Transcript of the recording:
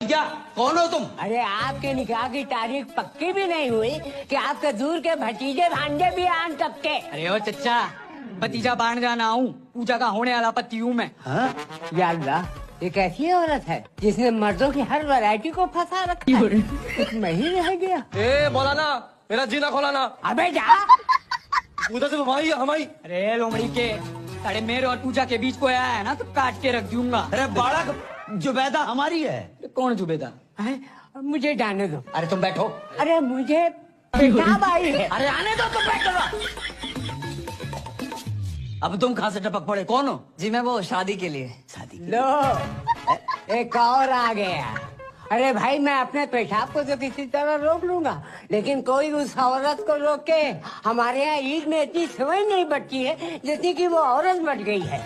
क्या कौन हो तुम? अरे आपके निकाह की तारीख पक्की भी नहीं हुई कि आपके दूर के भतीजे भांजे भी आन सबके। अरे ओ चचा, भतीजा भांजा ना हूँ, पूजा का होने वाला पति हूँ मैं। या अल्लाह, ये कैसी औरत है जिसने मर्दों की हर वैरायटी को फंसा रखा है? कुछ मैं ही रह गया। ए मौलाना, मेरा जीना खोलाना। अबे जा। उधर से हमारी हमारी। अरे लोमड़ी के, अरे मेरे और पूजा के बीच कोई आया है ना तो काट के रख दूंगा। अरे बालक, जुबैदा हमारी है। कौन जुबेदा? है? मुझे जाने दो। अरे तुम बैठो। अरे मुझे पेशाब आई है। अरे आने दो, तुम बैठो ना। अब तुम कहाँ से टपक पड़े? कौन हो? जी मैं वो शादी के लिए। शादी लो, एक और आ गया। अरे भाई, मैं अपने पेशाब को तो किसी तरह रोक लूंगा, लेकिन कोई उस औरत को रोके। हमारे यहाँ ईद में इतनी समझ नहीं बची है जैसे कि वो औरत बच गई है।